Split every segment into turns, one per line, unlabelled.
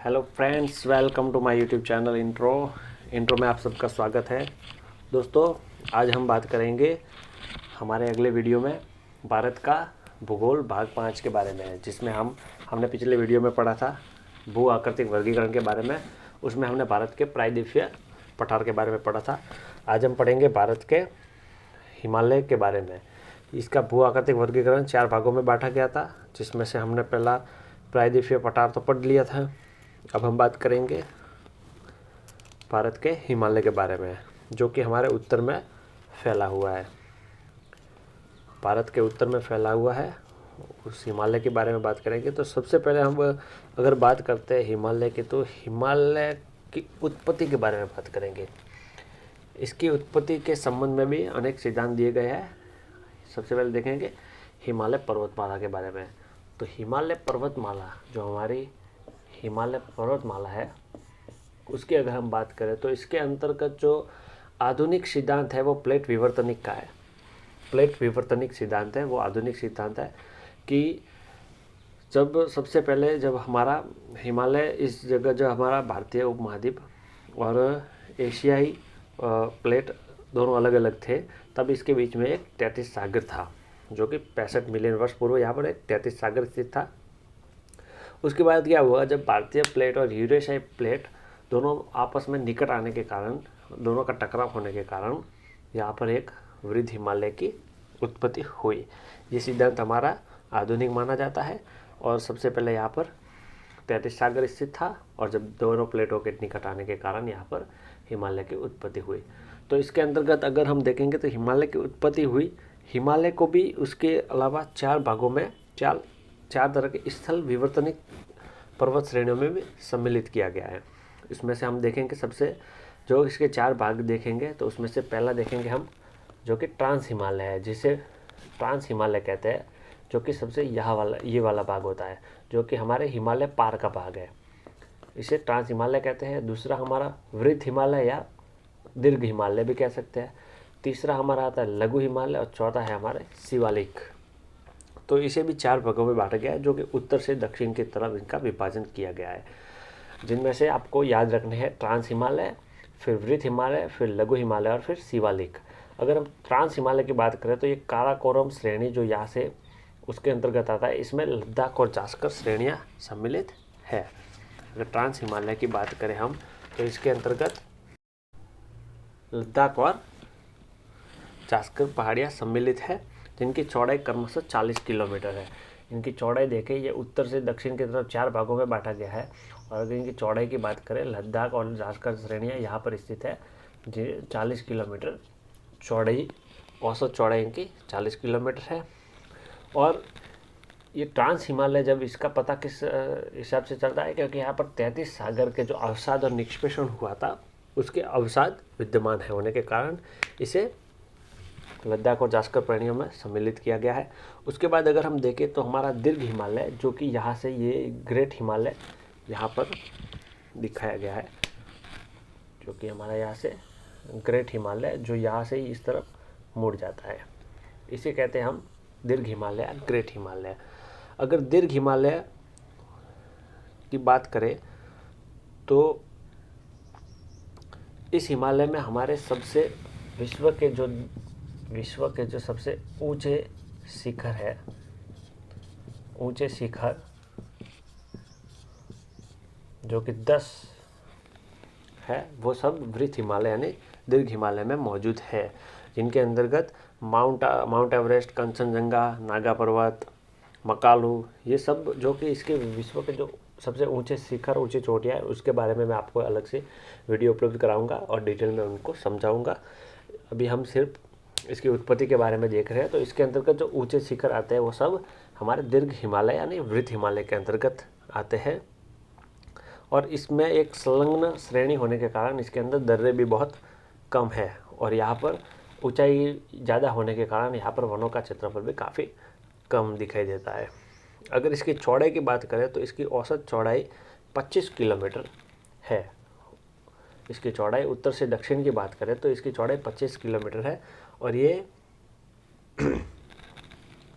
Hello friends, welcome to my YouTube channel intro में आप सबका स्वागत है। दोस्तों, आज हम बात करेंगे हमारे अगले वीडियो में भारत का भूगोल भाग 5 के बारे में, जिसमें हमने पिछले वीडियो में पढ़ा था भू आकृतिक वर्गीकरण के बारे में। उसमें हमने भारत के प्रायद्वीपीय पठार के बारे में पढ़ा था। आज हम पढ़ेंगे भारत के हिमालय के बारे में। इसका भू आकृतिक वर्गीकरण 4 भागों में बांटा गया था, जिसमें से हमने पहला प्रायद्वीपीय पठार तो पढ़ लिया था। अब हम बात करेंगे भारत के हिमालय के बारे में, जो कि हमारे उत्तर में फैला हुआ है। भारत के उत्तर में फैला हुआ है, उस हिमालय के बारे में बात करेंगे। तो सबसे पहले हम अगर बात करते हैं हिमालय की, तो हिमालय की उत्पत्ति के बारे में बात करेंगे। इसकी उत्पत्ति के संबंध में भी अनेक सिद्धांत दिए गए हैं। सबसे पहले देखेंगे हिमालय पर्वतमाला के बारे में। तो हिमालय पर्वतमाला, जो हमारी हिमालय पर्वतमाला है, उसकी अगर हम बात करें तो इसके अंतर्गत जो आधुनिक सिद्धांत है वो प्लेट विवर्तनिक का है। प्लेट विवर्तनिक सिद्धांत है वो आधुनिक सिद्धांत है कि सबसे पहले जब हमारा हिमालय, इस जगह जो हमारा भारतीय उपमहाद्वीप और एशियाई प्लेट दोनों अलग अलग थे, तब इसके बीच में एक तैतीस सागर था, जो कि 65 मिलियन वर्ष पूर्व यहाँ पर एक तैतीस सागर स्थित था। उसके बाद क्या हुआ, जब भारतीय प्लेट और यूरेशियाई प्लेट दोनों आपस में निकट आने के कारण, दोनों का टकराव होने के कारण यहाँ पर एक वृहद हिमालय की उत्पत्ति हुई। ये सिद्धांत हमारा आधुनिक माना जाता है। और सबसे पहले यहाँ पर 33 सागर स्थित था, और जब दोनों प्लेटों के निकट आने के कारण यहाँ पर हिमालय की उत्पत्ति हुई। तो इसके अंतर्गत अगर हम देखेंगे तो हिमालय की उत्पत्ति हुई। हिमालय को भी उसके अलावा 4 भागों में, चार तरह के स्थल विवर्तनिक पर्वत श्रेणियों में भी सम्मिलित किया गया है। इसमें से हम देखेंगे सबसे, जो इसके 4 भाग देखेंगे, तो उसमें से पहला देखेंगे हम, जो कि ट्रांस हिमालय है, जिसे ट्रांस हिमालय कहते हैं, जो कि सबसे ये वाला भाग होता है, जो कि हमारे हिमालय पार का भाग है, इसे ट्रांस हिमालय कहते हैं। दूसरा हमारा वृहद हिमालय या दीर्घ हिमालय भी कह सकते हैं। तीसरा हमारा आता है लघु हिमालय, और चौथा है हमारे शिवालिक। तो इसे भी 4 भागों में बांटा गया है, जो कि उत्तर से दक्षिण की तरफ इनका विभाजन किया गया है, जिनमें से आपको याद रखने हैं ट्रांस हिमालय, फिर वृहद हिमालय, फिर लघु हिमालय और फिर शिवालिक। अगर हम ट्रांस हिमालय की बात करें तो ये काराकोरम श्रेणी जो यहाँ से उसके अंतर्गत आता है, इसमें लद्दाख और जास्कर श्रेणियाँ सम्मिलित है। अगर ट्रांस हिमालय की बात करें हम, तो इसके अंतर्गत लद्दाख और जास्कर पहाड़ियाँ सम्मिलित है, जिनकी चौड़ाई क्रमशः 40 किलोमीटर है। इनकी चौड़ाई देखें, ये उत्तर से दक्षिण की तरफ 4 भागों में बांटा गया है। और अगर इनकी चौड़ाई की बात करें, लद्दाख और जास्कर श्रेणियाँ यहाँ पर स्थित है, जो 40 किलोमीटर चौड़ाई, औसत चौड़ाई इनकी 40 किलोमीटर है। और ये ट्रांस हिमालय, जब इसका पता किस हिसाब से चलता है, क्योंकि यहाँ पर 33 सागर के जो अवसाद और निष्पेषण हुआ था, उसके अवसाद विद्यमान है होने के कारण इसे लद्दाख और जास्कर श्रेणियों में सम्मिलित किया गया है। उसके बाद अगर हम देखें तो हमारा दीर्घ हिमालय, जो कि यहाँ से ये ग्रेट हिमालय यहाँ पर दिखाया गया है, जो कि हमारा यहाँ से ग्रेट हिमालय, जो यहाँ से इस तरफ मुड़ जाता है, इसे कहते हैं हम दीर्घ हिमालय, ग्रेट हिमालय। अगर दीर्घ हिमालय की बात करें तो इस हिमालय में हमारे सबसे विश्व के जो सबसे ऊंचे शिखर है, ऊंचे शिखर जो कि 10 है, वो सब वृहद हिमालय यानी दीर्घ हिमालय में मौजूद है, जिनके अंतर्गत माउंट एवरेस्ट, कंचनजंगा, नागा पर्वत, मकालू, ये सब, जो कि इसके विश्व के जो सबसे ऊंचे शिखर, ऊंची चोटियाँ है, उसके बारे में मैं आपको अलग से वीडियो उपलब्ध कराऊंगा और डिटेल में उनको समझाऊंगा। अभी हम सिर्फ इसकी उत्पत्ति के बारे में देख रहे हैं। तो इसके अंतर्गत जो ऊंचे शिखर आते हैं वो सब हमारे दीर्घ हिमालय यानी वृहद हिमालय के अंतर्गत आते हैं। और इसमें एक संलग्न श्रेणी होने के कारण इसके अंदर दर्रे भी बहुत कम है, और यहाँ पर ऊंचाई ज़्यादा होने के कारण यहाँ पर वनों का क्षेत्रफल भी काफ़ी कम दिखाई देता है। अगर इसकी चौड़ाई की बात करें तो इसकी औसत चौड़ाई 25 किलोमीटर है। इसकी चौड़ाई उत्तर से दक्षिण की बात करें तो इसकी चौड़ाई 25 किलोमीटर है, और ये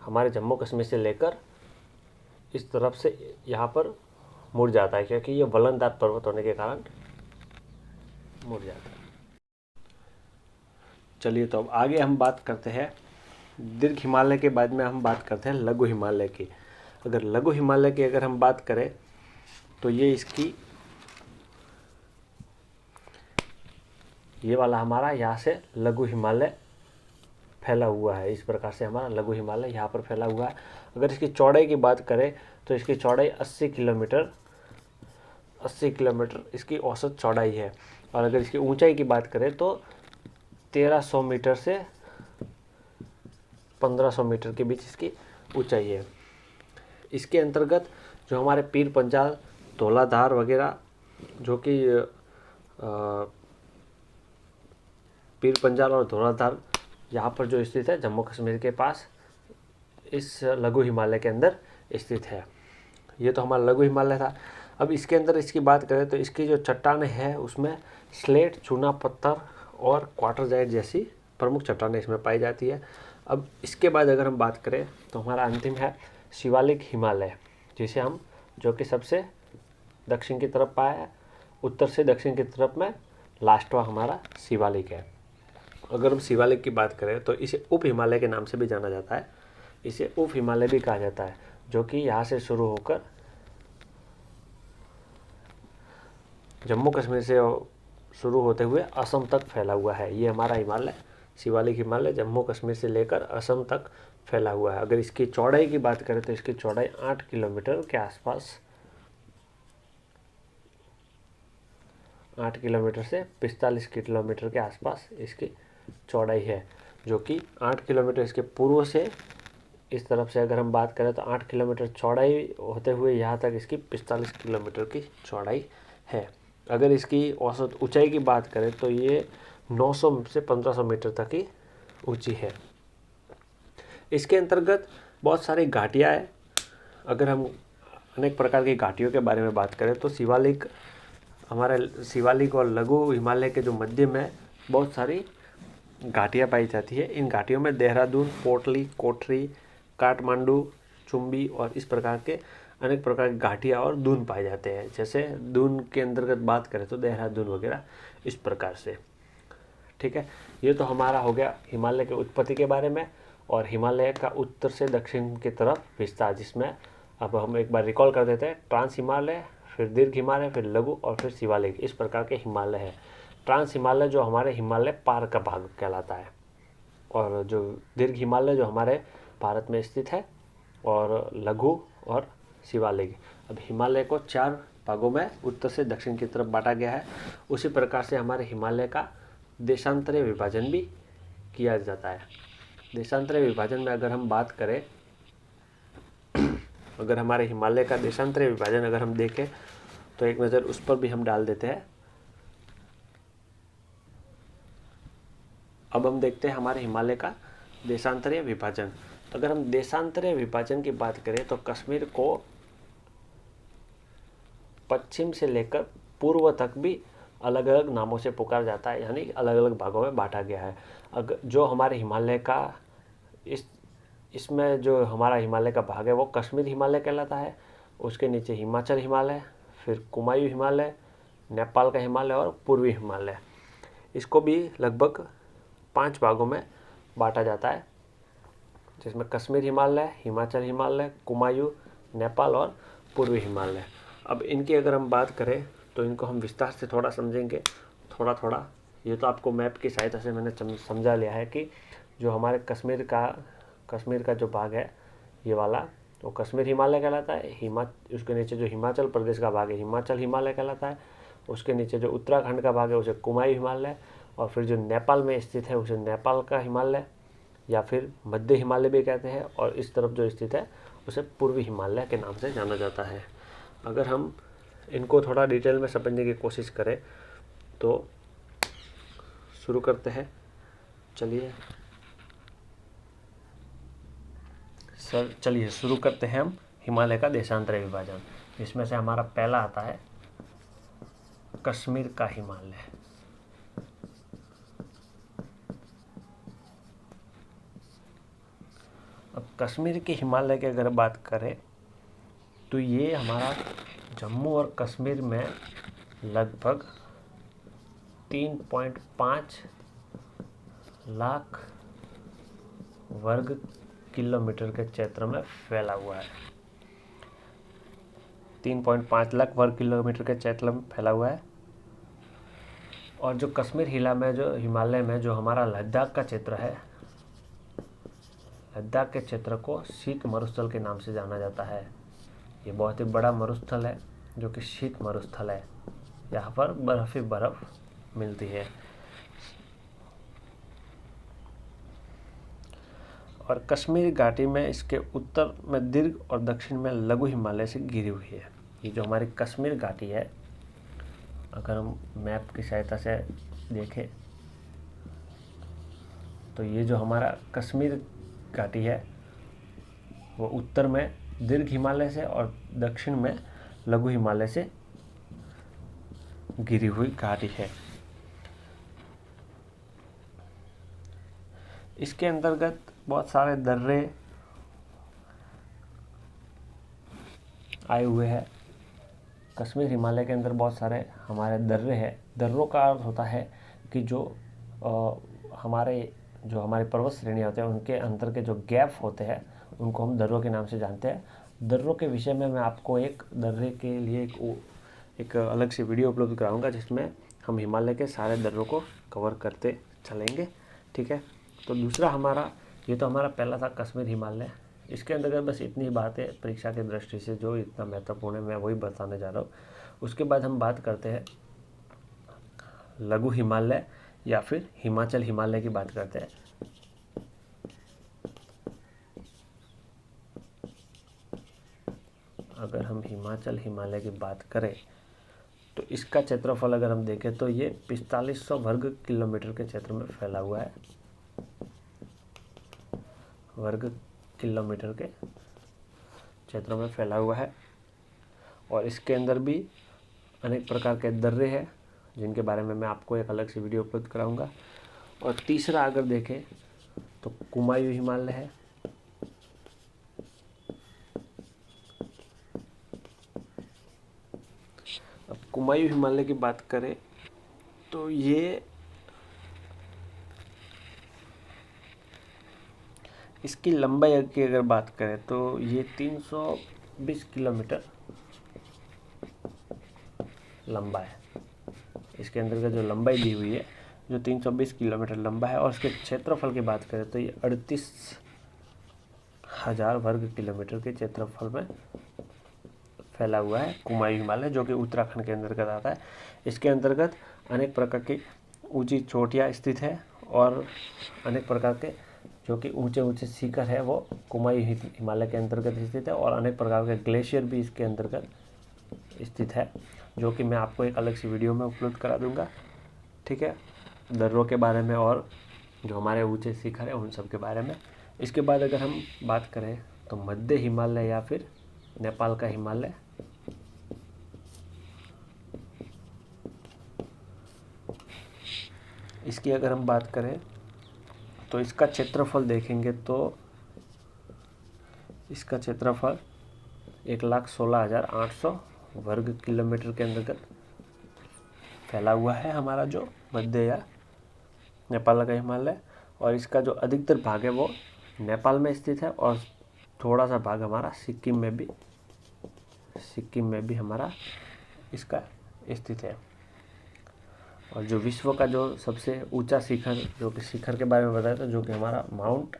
हमारे जम्मू कश्मीर से लेकर इस तरफ से यहाँ पर मुड़ जाता है, क्योंकि ये वलनदार पर्वत होने के कारण मुड़ जाता है। चलिए, तो अब आगे हम बात करते हैं दीर्घ हिमालय के बाद में हम बात करते हैं लघु हिमालय की। अगर लघु हिमालय की अगर हम बात करें तो ये वाला हमारा यहाँ से लघु हिमालय फैला हुआ है। इस प्रकार से हमारा लघु हिमालय यहाँ पर फैला हुआ है। अगर इसकी चौड़ाई की बात करें तो इसकी चौड़ाई 80 किलोमीटर इसकी औसत चौड़ाई है। और अगर इसकी ऊंचाई की बात करें तो 1300 मीटर से 1500 मीटर के बीच इसकी ऊंचाई है। इसके अंतर्गत जो हमारे पीर पंजाल, धौलाधार वगैरह, जो कि पीर पंजाल और धौलाधार यहाँ पर जो स्थित है जम्मू कश्मीर के पास, इस लघु हिमालय के अंदर स्थित है। ये तो हमारा लघु हिमालय था। अब इसके अंदर इसकी बात करें तो इसकी जो चट्टानें हैं उसमें स्लेट, चूना पत्थर और क्वार्टरजाइट जैसी प्रमुख चट्टानें इसमें पाई जाती है। अब इसके बाद अगर हम बात करें तो हमारा अंतिम है शिवालिक हिमालय, जिसे हम, जो कि सबसे दक्षिण की तरफ पाया है, उत्तर से दक्षिण की तरफ में लास्टवा हमारा शिवालिक है। अगर हम शिवालिक की बात करें तो इसे उप हिमालय के नाम से भी जाना जाता है। इसे उप हिमालय भी कहा जाता है, जो कि यहाँ से शुरू होकर जम्मू कश्मीर से शुरू होते हुए असम तक फैला हुआ है। ये हमारा हिमालय, शिवालिक हिमालय, जम्मू कश्मीर से लेकर असम तक फैला हुआ है। अगर इसकी चौड़ाई की बात करें तो इसकी चौड़ाई 8 किलोमीटर के आसपास, 8 किलोमीटर से 45 किलोमीटर के आसपास इसकी चौड़ाई है, जो कि 8 किलोमीटर इसके पूर्व से इस तरफ से अगर हम बात करें तो 8 किलोमीटर चौड़ाई होते हुए यहाँ तक इसकी 45 किलोमीटर की चौड़ाई है। अगर इसकी औसत ऊंचाई की बात करें तो ये 900 से 1500 मीटर तक की ऊंची है। इसके अंतर्गत बहुत सारी घाटियाँ हैं। अगर हम अनेक प्रकार की घाटियों के बारे में बात करें तो शिवालिक, हमारे शिवालिक और लघु हिमालय के जो मध्य में बहुत सारी घाटियाँ पाई जाती है। इन घाटियों में देहरादून, पोटली, कोठरी, काठमांडू, चुम्बी और इस प्रकार के अनेक प्रकार की घाटियाँ और दून पाए जाते हैं। जैसे दून के अंतर्गत बात करें तो देहरादून वगैरह इस प्रकार से। ठीक है, ये तो हमारा हो गया हिमालय के उत्पत्ति के बारे में और हिमालय का उत्तर से दक्षिण की तरफ विस्तार, जिसमें अब हम एक बार रिकॉल कर देते हैं। ट्रांस हिमालय, फिर दीर्घ हिमालय, फिर लघु और फिर शिवालिक, इस प्रकार के हिमालय है। ट्रांस हिमालय जो हमारे हिमालय पार का भाग कहलाता है, और जो दीर्घ हिमालय जो हमारे भारत में स्थित है, और लघु और शिवालिक। अब हिमालय को 4 भागों में उत्तर से दक्षिण की तरफ बांटा गया है। उसी प्रकार से हमारे हिमालय का देशांतरीय विभाजन भी किया जाता है। देशांतरीय विभाजन में अगर हम बात करें, अगर हमारे हिमालय का देशांतरीय विभाजन अगर हम देखें तो एक नज़र उस पर भी हम डाल देते हैं। अब हम देखते हैं हमारे हिमालय का देशांतरीय विभाजन। अगर हम देशांतरीय विभाजन की बात करें तो कश्मीर को पश्चिम से लेकर पूर्व तक भी अलग अलग नामों से पुकारा जाता है, यानी अलग अलग भागों में बांटा गया है। अगर जो हमारे हिमालय का इसमें जो हमारा हिमालय का भाग है वो कश्मीर हिमालय कहलाता है। उसके नीचे हिमाचल हिमालय, फिर कुमायूं हिमालय, नेपाल का हिमालय और पूर्वी हिमालय। इसको भी लगभग 5 भागों में बांटा जाता है, जिसमें कश्मीर हिमालय, हिमाचल हिमालय, कुमायूं, नेपाल और पूर्वी हिमालय। अब इनकी अगर हम बात करें तो इनको हम विस्तार से थोड़ा समझेंगे, थोड़ा थोड़ा। ये तो आपको मैप की सहायता से मैंने समझा लिया है कि जो हमारे कश्मीर का जो भाग है ये वाला, तो कश्मीर हिमालय कहलाता है। उसके नीचे जो हिमाचल प्रदेश का भाग है हिमाचल हिमालय कहलाता है। उसके नीचे जो उत्तराखंड का भाग है उसे कुमायूं हिमालय, और फिर जो नेपाल में स्थित है उसे नेपाल का हिमालय या फिर मध्य हिमालय भी कहते हैं, और इस तरफ जो स्थित है उसे पूर्वी हिमालय के नाम से जाना जाता है। अगर हम इनको थोड़ा डिटेल में समझने की कोशिश करें तो शुरू करते हैं। चलिए शुरू करते हैं हम हिमालय का देशांतरीय विभाजन। इसमें से हमारा पहला आता है कश्मीर का हिमालय। अब कश्मीर के हिमालय की अगर बात करें तो ये हमारा जम्मू और कश्मीर में लगभग 3.5 लाख वर्ग किलोमीटर के क्षेत्र में फैला हुआ है। 3.5 लाख वर्ग किलोमीटर के क्षेत्र में फैला हुआ है। और जो कश्मीर हिमालय में जो हमारा लद्दाख का क्षेत्र है, लद्दाख के क्षेत्र को शीत मरुस्थल के नाम से जाना जाता है। ये बहुत ही बड़ा मरुस्थल है जो कि शीत मरुस्थल है। यहाँ पर बर्फ ही बर्फ मिलती है। और कश्मीर घाटी में इसके उत्तर में दीर्घ और दक्षिण में लघु हिमालय से घिरी हुई है। ये जो हमारी कश्मीर घाटी है, अगर हम मैप की सहायता से देखें तो ये जो हमारा कश्मीर घाटी है वो उत्तर में दीर्घ हिमालय से और दक्षिण में लघु हिमालय से घिरी हुई घाटी है। इसके अंतर्गत बहुत सारे दर्रे आए हुए हैं। कश्मीर हिमालय के अंदर बहुत सारे हमारे दर्रे हैं। दर्रों का अर्थ होता है कि जो हमारी पर्वत श्रेणियाँ होते हैं उनके अंदर के जो गैप होते हैं उनको हम दर्रों के नाम से जानते हैं। दर्रों के विषय में मैं आपको एक दर्रे के लिए एक अलग से वीडियो उपलब्ध कराऊंगा जिसमें हम हिमालय के सारे दर्रों को कवर करते चलेंगे। ठीक है, तो दूसरा ये तो हमारा पहला था कश्मीर हिमालय। इसके अंतर्गत बस इतनी बातें परीक्षा की दृष्टि से जो इतना महत्वपूर्ण है मैं वही बताने जा रहा हूँ। उसके बाद हम बात करते हैं लघु हिमालय या फिर हिमाचल हिमालय की बात करते हैं। अगर हम हिमाचल हिमालय की बात करें तो इसका क्षेत्रफल अगर हम देखें तो ये 4500 वर्ग किलोमीटर के क्षेत्र में फैला हुआ है। वर्ग किलोमीटर के क्षेत्र में फैला हुआ है। और इसके अंदर भी अनेक प्रकार के दर्रे हैं जिनके बारे में मैं आपको एक अलग से वीडियो उपलब्ध कराऊंगा। और तीसरा अगर देखें तो कुमायूं हिमालय है। अब कुमायूं हिमालय की बात करें तो ये इसकी लंबाई की अगर बात करें तो ये 320 किलोमीटर लंबा है। इसके अंदर का जो लंबाई दी हुई है जो 320 किलोमीटर लंबा है। और इसके क्षेत्रफल की बात करें तो ये 38,000 वर्ग किलोमीटर के क्षेत्रफल में फैला हुआ है कुमायूं हिमालय, जो कि उत्तराखंड के अंतर्गत आता है। इसके अंतर्गत अनेक प्रकार की ऊंची चोटियाँ स्थित है और अनेक प्रकार के जो कि ऊंचे ऊंचे शिखर है वो कुमायूं हिमालय के अंतर्गत स्थित है। और अनेक प्रकार के ग्लेशियर भी इसके अंतर्गत स्थित है, जो कि मैं आपको एक अलग सी वीडियो में उपलब्ध करा दूंगा। ठीक है, दर्रों के बारे में और जो हमारे ऊंचे शिखर है उन सब के बारे में। इसके बाद अगर हम बात करें तो मध्य हिमालय या फिर नेपाल का हिमालय। इसकी अगर हम बात करें तो इसका क्षेत्रफल देखेंगे तो इसका क्षेत्रफल 1,16,800 वर्ग किलोमीटर के अंतर्गत फैला हुआ है हमारा जो मध्य या नेपाल का हिमालय। और इसका जो अधिकतर भाग है वो नेपाल में स्थित है और थोड़ा सा भाग हमारा सिक्किम में भी हमारा इसका स्थित है। और जो विश्व का जो सबसे ऊंचा शिखर, जो कि शिखर के बारे में बताया था, जो कि हमारा माउंट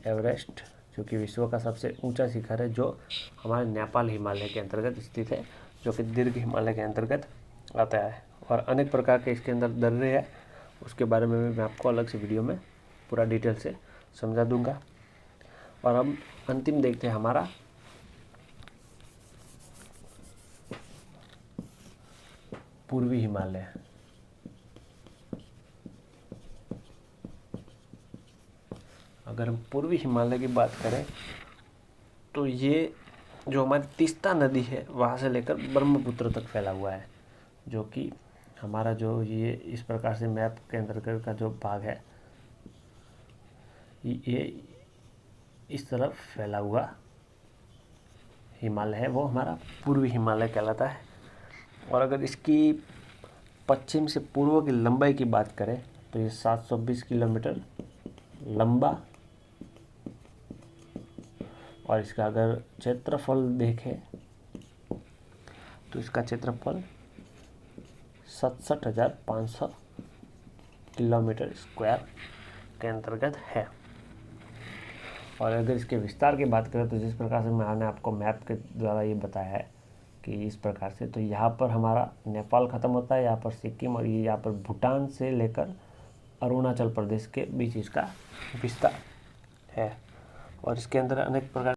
एवरेस्ट, जो कि विश्व का सबसे ऊंचा शिखर है, जो हमारे नेपाल हिमालय के अंतर्गत स्थित है, जो कि दीर्घ हिमालय के अंतर्गत आता है। और अनेक प्रकार के इसके अंदर दर्रे है, उसके बारे में भी मैं आपको अलग से वीडियो में पूरा डिटेल से समझा दूंगा। और हम अंतिम देखते हैं हमारा पूर्वी हिमालय। अगर हम पूर्वी हिमालय की बात करें तो ये जो हमारी तीस्ता नदी है वहाँ से लेकर ब्रह्मपुत्र तक फैला हुआ है, जो कि हमारा जो ये इस प्रकार से मैप के अंतर्गत का जो भाग है ये इस तरफ फैला हुआ हिमालय है वो हमारा पूर्वी हिमालय कहलाता है। और अगर इसकी पश्चिम से पूर्व की लंबाई की बात करें तो ये 720 किलोमीटर लंबा, और इसका अगर क्षेत्रफल देखें तो इसका क्षेत्रफल 67,500 किलोमीटर स्क्वायर के अंतर्गत है। और अगर इसके विस्तार की बात करें तो जिस प्रकार से मैंने आपको मैप के द्वारा ये बताया है कि इस प्रकार से, तो यहाँ पर हमारा नेपाल ख़त्म होता है, यहाँ पर सिक्किम, और ये यहाँ पर भूटान से लेकर अरुणाचल प्रदेश के बीच इसका विस्तार है। और इसके अंदर अनेक प्रकार